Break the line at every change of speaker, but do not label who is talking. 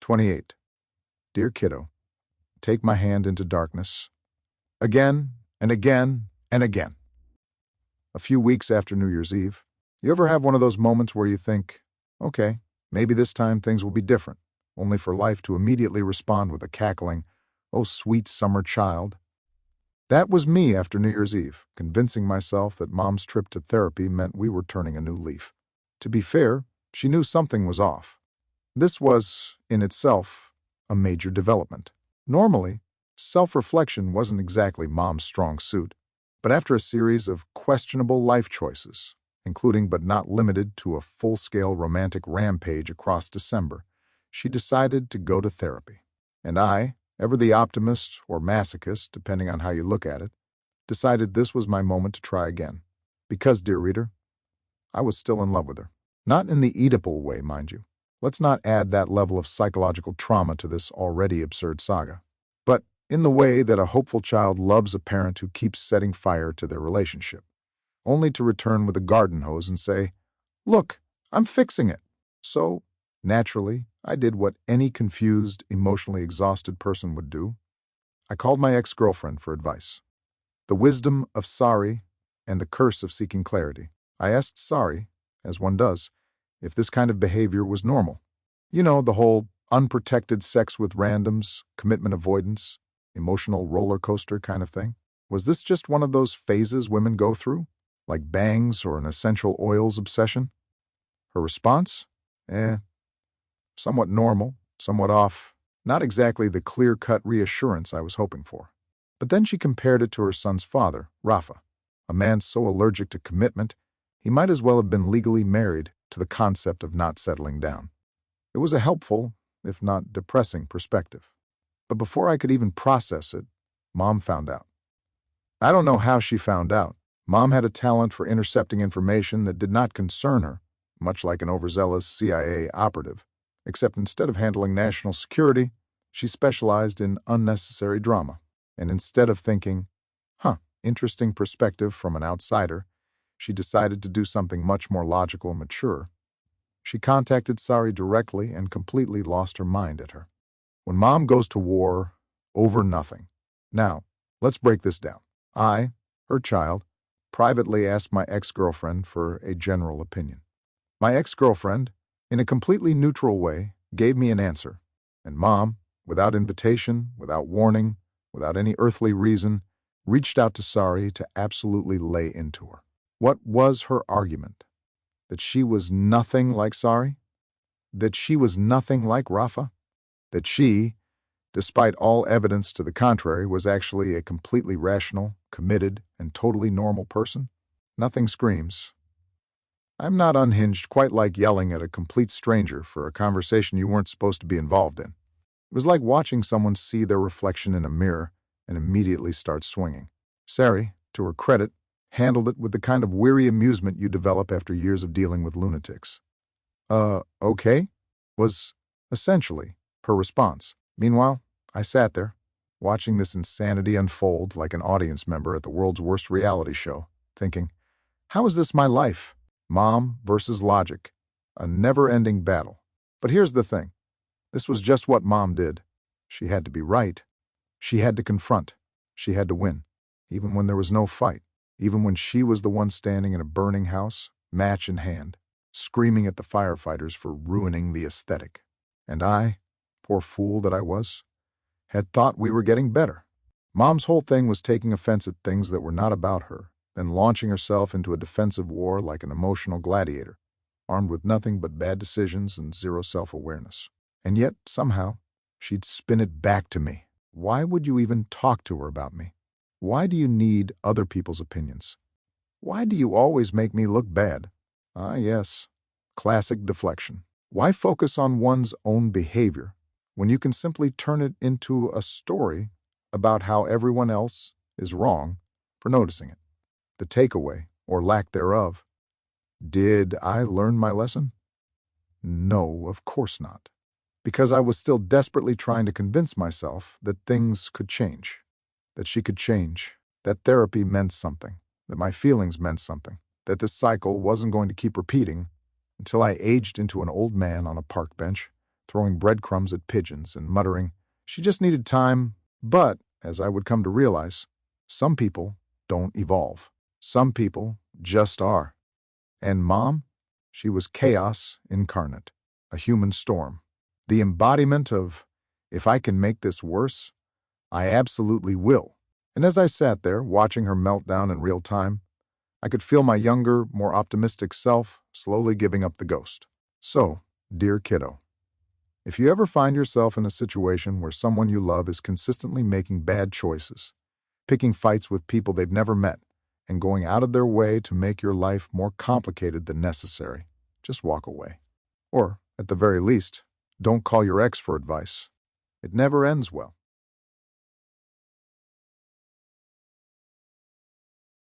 28. Dear Kiddo, take my hand into darkness. Again and again and again. A few weeks after New Year's Eve, you ever have one of those moments where you think, okay, maybe this time things will be different, only for life to immediately respond with a cackling, "Oh, sweet summer child." That was me after New Year's Eve, convincing myself that Mom's trip to therapy meant we were turning a new leaf. To be fair, she knew something was off. This was, in itself, a major development. Normally, self-reflection wasn't exactly Mom's strong suit, but after a series of questionable life choices, including but not limited to a full-scale romantic rampage across December, she decided to go to therapy. And I, ever the optimist or masochist, depending on how you look at it, decided this was my moment to try again. Because, dear reader, I was still in love with her. Not in the Oedipal way, mind you. Let's not add that level of psychological trauma to this already absurd saga. But in the way that a hopeful child loves a parent who keeps setting fire to their relationship, only to return with a garden hose and say, "Look, I'm fixing it." So, naturally, I did what any confused, emotionally exhausted person would do. I called my ex-girlfriend for advice. The wisdom of sorry and the curse of seeking clarity. I asked sorry, as one does, if this kind of behavior was normal. You know, the whole unprotected sex with randoms, commitment avoidance, emotional roller coaster kind of thing. Was this just one of those phases women go through, like bangs or an essential oils obsession? Her response? Somewhat normal, somewhat off, not exactly the clear-cut reassurance I was hoping for. But then she compared it to her son's father, Rafa, a man so allergic to commitment, he might as well have been legally married to the concept of not settling down. It was a helpful, if not depressing, perspective. But before I could even process it, Mom found out. I don't know how she found out. Mom had a talent for intercepting information that did not concern her, much like an overzealous CIA operative, except instead of handling national security, she specialized in unnecessary drama. And instead of thinking, interesting perspective from an outsider, she decided to do something much more logical and mature. She contacted Sari directly and completely lost her mind at her. When Mom goes to war over nothing. Now, let's break this down. I, her child, privately asked my ex-girlfriend for a general opinion. My ex-girlfriend, in a completely neutral way, gave me an answer. And Mom, without invitation, without warning, without any earthly reason, reached out to Sari to absolutely lay into her. What was her argument? That she was nothing like Sari? That she was nothing like Rafa? That she, despite all evidence to the contrary, was actually a completely rational, committed, and totally normal person? Nothing screams. I'm not unhinged quite like yelling at a complete stranger for a conversation you weren't supposed to be involved in. It was like watching someone see their reflection in a mirror and immediately start swinging. Sari, to her credit, handled it with the kind of weary amusement you develop after years of dealing with lunatics. Okay? Was, essentially, her response. Meanwhile, I sat there, watching this insanity unfold like an audience member at the world's worst reality show, thinking, how is this my life? Mom versus logic. A never-ending battle. But here's the thing. This was just what Mom did. She had to be right. She had to confront. She had to win. Even when there was no fight. Even when she was the one standing in a burning house, match in hand, screaming at the firefighters for ruining the aesthetic. And I, poor fool that I was, had thought we were getting better. Mom's whole thing was taking offense at things that were not about her, then launching herself into a defensive war like an emotional gladiator, armed with nothing but bad decisions and zero self-awareness. And yet, somehow, she'd spin it back to me. Why would you even talk to her about me? Why do you need other people's opinions? Why do you always make me look bad? Ah, yes, classic deflection. Why focus on one's own behavior when you can simply turn it into a story about how everyone else is wrong for noticing it? The takeaway, or lack thereof. Did I learn my lesson? No, of course not. Because I was still desperately trying to convince myself that things could change, that she could change, that therapy meant something, that my feelings meant something, that this cycle wasn't going to keep repeating until I aged into an old man on a park bench, throwing breadcrumbs at pigeons and muttering, she just needed time. But, as I would come to realize, some people don't evolve. Some people just are. And Mom? She was chaos incarnate, a human storm. The embodiment of, if I can make this worse, I absolutely will. And as I sat there, watching her meltdown in real time, I could feel my younger, more optimistic self slowly giving up the ghost. So, dear kiddo, if you ever find yourself in a situation where someone you love is consistently making bad choices, picking fights with people they've never met, and going out of their way to make your life more complicated than necessary, just walk away. Or, at the very least, don't call your ex for advice. It never ends well.